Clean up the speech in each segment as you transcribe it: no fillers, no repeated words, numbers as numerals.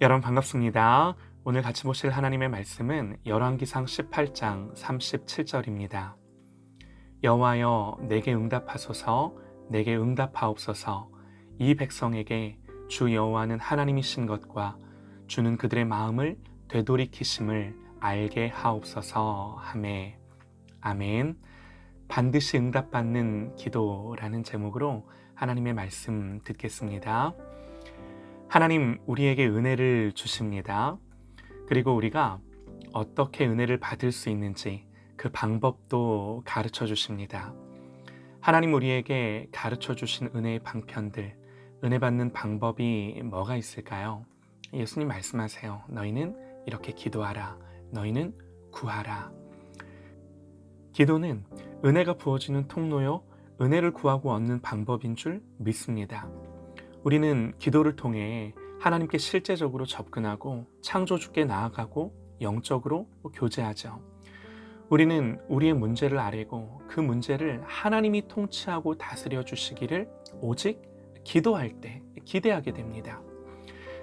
여러분 반갑습니다. 오늘 같이 보실 하나님의 말씀은 열왕기상 18장 37절입니다. 여호와여 내게 응답하소서, 내게 응답하옵소서. 이 백성에게 주 여호와는 하나님이신 것과 주는 그들의 마음을 되돌이키심을 알게 하옵소서 하매. 아멘. 반드시 응답받는 기도라는 제목으로 하나님의 말씀 듣겠습니다. 하나님 우리에게 은혜를 주십니다. 그리고 우리가 어떻게 은혜를 받을 수 있는지 그 방법도 가르쳐 주십니다. 하나님 우리에게 가르쳐 주신 은혜의 방편들, 은혜 받는 방법이 뭐가 있을까요? 예수님 말씀하세요. 너희는 이렇게 기도하라. 너희는 구하라. 기도는 은혜가 부어지는 통로요, 은혜를 구하고 얻는 방법인 줄 믿습니다. 우리는 기도를 통해 하나님께 실제적으로 접근하고 창조주께 나아가고 영적으로 교제하죠. 우리는 우리의 문제를 아뢰고 그 문제를 하나님이 통치하고 다스려 주시기를 오직 기도할 때 기대하게 됩니다.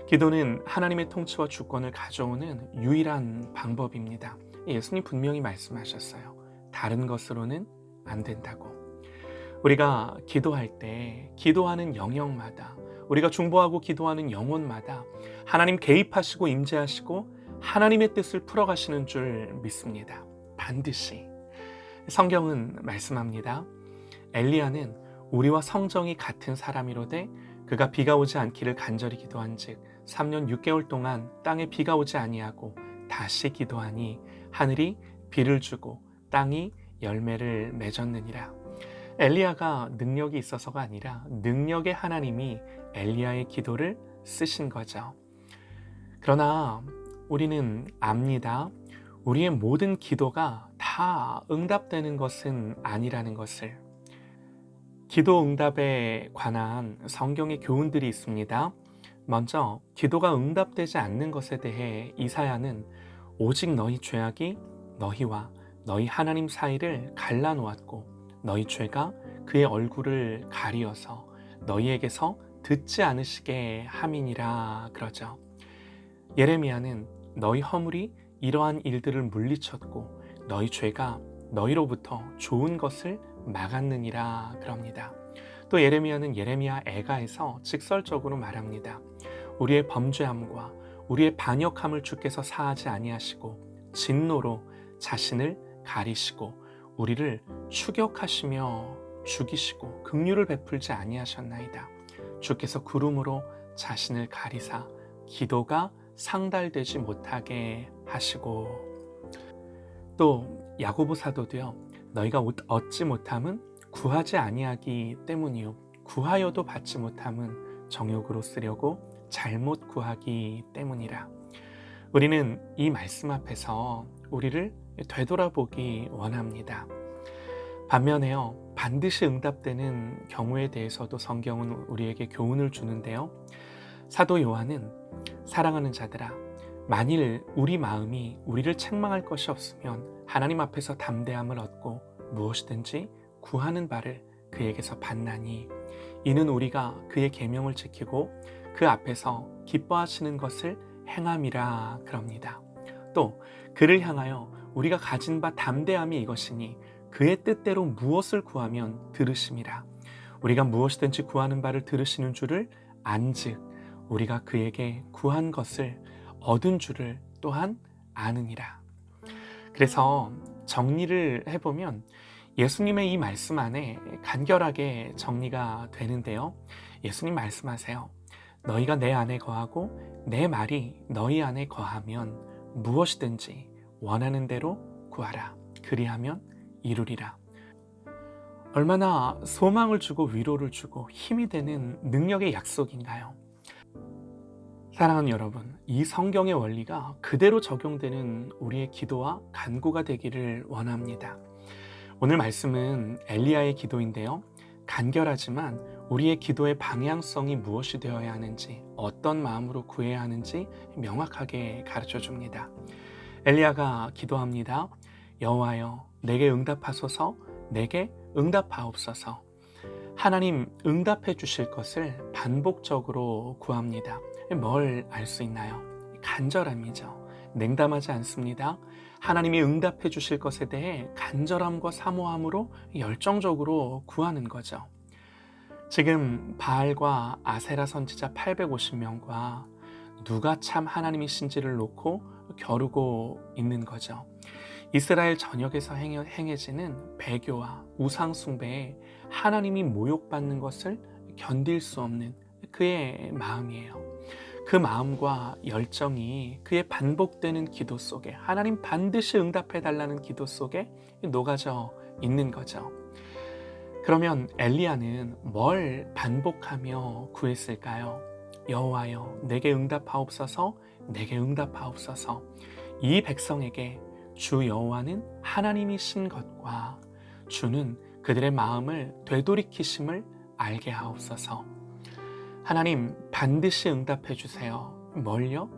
기도는 하나님의 통치와 주권을 가져오는 유일한 방법입니다. 예수님 분명히 말씀하셨어요. 다른 것으로는 안 된다고. 우리가 기도할 때 기도하는 영역마다, 우리가 중보하고 기도하는 영혼마다 하나님 개입하시고 임재하시고 하나님의 뜻을 풀어가시는 줄 믿습니다. 반드시. 성경은 말씀합니다. 엘리야는 우리와 성정이 같은 사람이로되 그가 비가 오지 않기를 간절히 기도한즉 3년 6개월 동안 땅에 비가 오지 아니하고 다시 기도하니 하늘이 비를 주고 땅이 열매를 맺었느니라. 엘리야가 능력이 있어서가 아니라 능력의 하나님이 엘리야의 기도를 쓰신 거죠. 그러나 우리는 압니다. 우리의 모든 기도가 다 응답되는 것은 아니라는 것을. 기도 응답에 관한 성경의 교훈들이 있습니다. 먼저 기도가 응답되지 않는 것에 대해 이사야는 오직 너희 죄악이 너희와 너희 하나님 사이를 갈라놓았고 너희 죄가 그의 얼굴을 가리어서 너희에게서 듣지 않으시게 함이니라 그러죠. 예레미야는 너희 허물이 이러한 일들을 물리쳤고 너희 죄가 너희로부터 좋은 것을 막았느니라 그럽니다. 또 예레미야는 예레미야 애가에서 직설적으로 말합니다. 우리의 범죄함과 우리의 반역함을 주께서 사하지 아니하시고 진노로 자신을 가리시고 우리를 추격하시며 죽이시고 긍휼을 베풀지 아니하셨나이다. 주께서 구름으로 자신을 가리사 기도가 상달되지 못하게 하시고. 또 야고보 사도도요. 너희가 얻지 못함은 구하지 아니하기 때문이요 구하여도 받지 못함은 정욕으로 쓰려고 잘못 구하기 때문이라. 우리는 이 말씀 앞에서 우리를 되돌아보기 원합니다. 반면에요, 반드시 응답되는 경우에 대해서도 성경은 우리에게 교훈을 주는데요. 사도 요한은 사랑하는 자들아, 만일 우리 마음이 우리를 책망할 것이 없으면 하나님 앞에서 담대함을 얻고 무엇이든지 구하는 바를 그에게서 받나니 이는 우리가 그의 계명을 지키고 그 앞에서 기뻐하시는 것을 행함이라 그럽니다. 또 그를 향하여 우리가 가진 바 담대함이 이것이니 그의 뜻대로 무엇을 구하면 들으심이라. 우리가 무엇이든지 구하는 바를 들으시는 줄을 안즉 우리가 그에게 구한 것을 얻은 줄을 또한 아느니라. 그래서 정리를 해보면 예수님의 이 말씀 안에 간결하게 정리가 되는데요. 예수님 말씀하세요. 너희가 내 안에 거하고 내 말이 너희 안에 거하면 무엇이든지 원하는 대로 구하라. 그리하면 이루리라. 얼마나 소망을 주고 위로를 주고 힘이 되는 능력의 약속인가요? 사랑하는 여러분, 이 성경의 원리가 그대로 적용되는 우리의 기도와 간구가 되기를 원합니다. 오늘 말씀은 엘리야의 기도인데요. 간결하지만 우리의 기도의 방향성이 무엇이 되어야 하는지, 어떤 마음으로 구해야 하는지 명확하게 가르쳐 줍니다. 엘리야가 기도합니다. 여호와여 내게 응답하소서, 내게 응답하옵소서. 하나님 응답해 주실 것을 반복적으로 구합니다. 뭘 알 수 있나요? 간절함이죠. 냉담하지 않습니다. 하나님이 응답해 주실 것에 대해 간절함과 사모함으로 열정적으로 구하는 거죠. 지금 바알과 아세라 선지자 850명과 누가 참 하나님이신지를 놓고 겨루고 있는 거죠. 이스라엘 전역에서 행해지는 배교와 우상 숭배에 하나님이 모욕받는 것을 견딜 수 없는 그의 마음이에요. 그 마음과 열정이 그의 반복되는 기도 속에, 하나님 반드시 응답해 달라는 기도 속에 녹아져 있는 거죠. 그러면 엘리야는 뭘 반복하며 구했을까요? 여호와여, 내게 응답하옵소서, 내게 응답하옵소서. 이 백성에게 주 여호와는 하나님이신 것과 주는 그들의 마음을 되돌이키심을 알게 하옵소서. 하나님 반드시 응답해 주세요. 뭘요?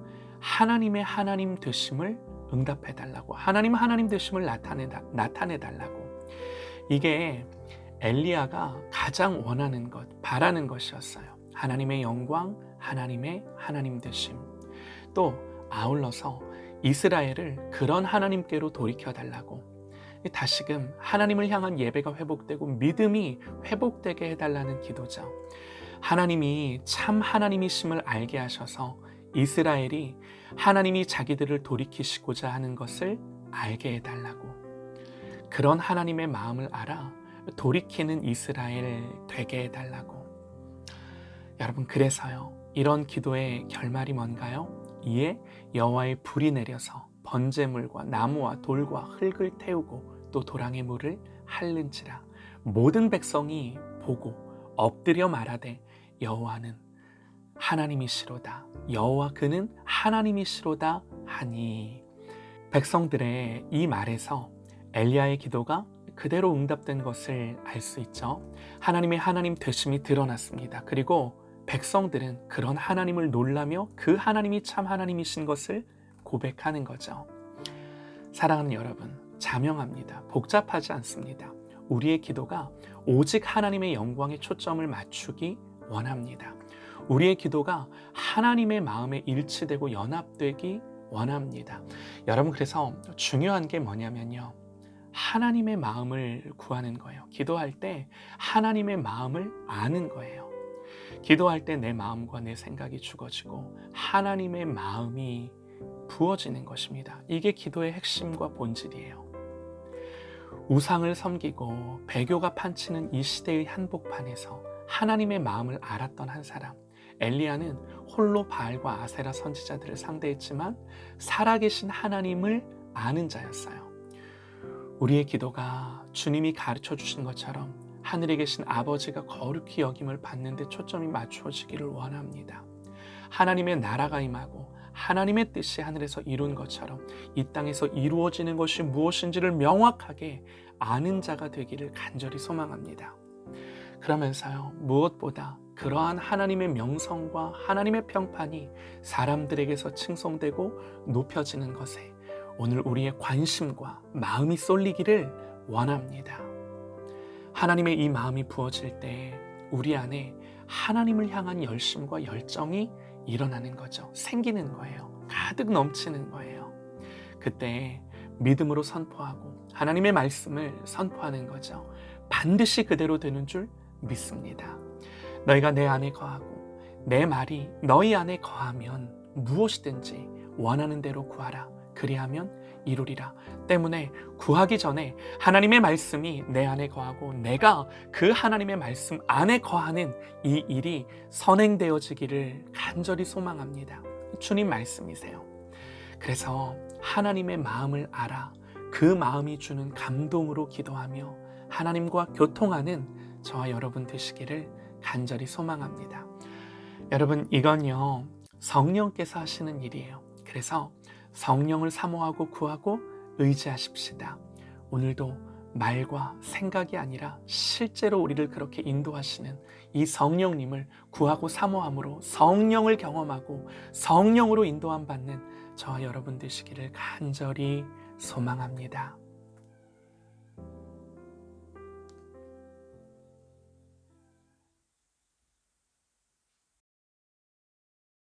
하나님의 하나님 되심을 응답해 달라고, 하나님 되심을 나타내 달라고. 이게 엘리야가 가장 원하는 것, 바라는 것이었어요. 하나님의 영광, 하나님의 하나님 되심. 또 아울러서 이스라엘을 그런 하나님께로 돌이켜달라고, 다시금 하나님을 향한 예배가 회복되고 믿음이 회복되게 해달라는 기도죠. 하나님이 참 하나님이심을 알게 하셔서 이스라엘이 하나님이 자기들을 돌이키시고자 하는 것을 알게 해달라고, 그런 하나님의 마음을 알아 돌이키는 이스라엘 되게 해달라고. 여러분, 그래서요, 이런 기도의 결말이 뭔가요? 이에 여호와의 불이 내려서 번제물과 나무와 돌과 흙을 태우고 또 도랑의 물을 핥는지라. 모든 백성이 보고 엎드려 말하되 여호와는 하나님이시로다, 여호와 그는 하나님이시로다 하니. 백성들의 이 말에서 엘리야의 기도가 그대로 응답된 것을 알 수 있죠. 하나님의 하나님 되심이 드러났습니다. 그리고 백성들은 그런 하나님을 놀라며 그 하나님이 참 하나님이신 것을 고백하는 거죠. 사랑하는 여러분, 자명합니다. 복잡하지 않습니다. 우리의 기도가 오직 하나님의 영광에 초점을 맞추기 원합니다. 우리의 기도가 하나님의 마음에 일치되고 연합되기 원합니다. 여러분, 그래서 중요한 게 뭐냐면요, 하나님의 마음을 구하는 거예요. 기도할 때 하나님의 마음을 아는 거예요. 기도할 때 내 마음과 내 생각이 죽어지고 하나님의 마음이 부어지는 것입니다. 이게 기도의 핵심과 본질이에요. 우상을 섬기고 배교가 판치는 이 시대의 한복판에서 하나님의 마음을 알았던 한 사람, 엘리야는 홀로 바알과 아세라 선지자들을 상대했지만 살아계신 하나님을 아는 자였어요. 우리의 기도가 주님이 가르쳐 주신 것처럼 하늘에 계신 아버지가 거룩히 여김을 받는 데 초점이 맞추어지기를 원합니다. 하나님의 나라가 임하고 하나님의 뜻이 하늘에서 이룬 것처럼 이 땅에서 이루어지는 것이 무엇인지를 명확하게 아는 자가 되기를 간절히 소망합니다. 그러면서요, 무엇보다 그러한 하나님의 명성과 하나님의 평판이 사람들에게서 칭송되고 높여지는 것에 오늘 우리의 관심과 마음이 쏠리기를 원합니다. 하나님의 이 마음이 부어질 때 우리 안에 하나님을 향한 열심과 열정이 일어나는 거죠. 생기는 거예요. 가득 넘치는 거예요. 그때 믿음으로 선포하고 하나님의 말씀을 선포하는 거죠. 반드시 그대로 되는 줄 믿습니다. 너희가 내 안에 거하고 내 말이 너희 안에 거하면 무엇이든지 원하는 대로 구하라. 그리하면 이루리라. 때문에 구하기 전에 하나님의 말씀이 내 안에 거하고 내가 그 하나님의 말씀 안에 거하는 이 일이 선행되어지기를 간절히 소망합니다. 주님 말씀이세요. 그래서 하나님의 마음을 알아 그 마음이 주는 감동으로 기도하며 하나님과 교통하는 저와 여러분 되시기를 간절히 소망합니다. 여러분, 이건요, 성령께서 하시는 일이에요. 그래서 성령을 사모하고 구하고 의지하십시다. 오늘도 말과 생각이 아니라 실제로 우리를 그렇게 인도하시는 이 성령님을 구하고 사모함으로 성령을 경험하고 성령으로 인도함 받는 저와 여러분 되시기를 간절히 소망합니다.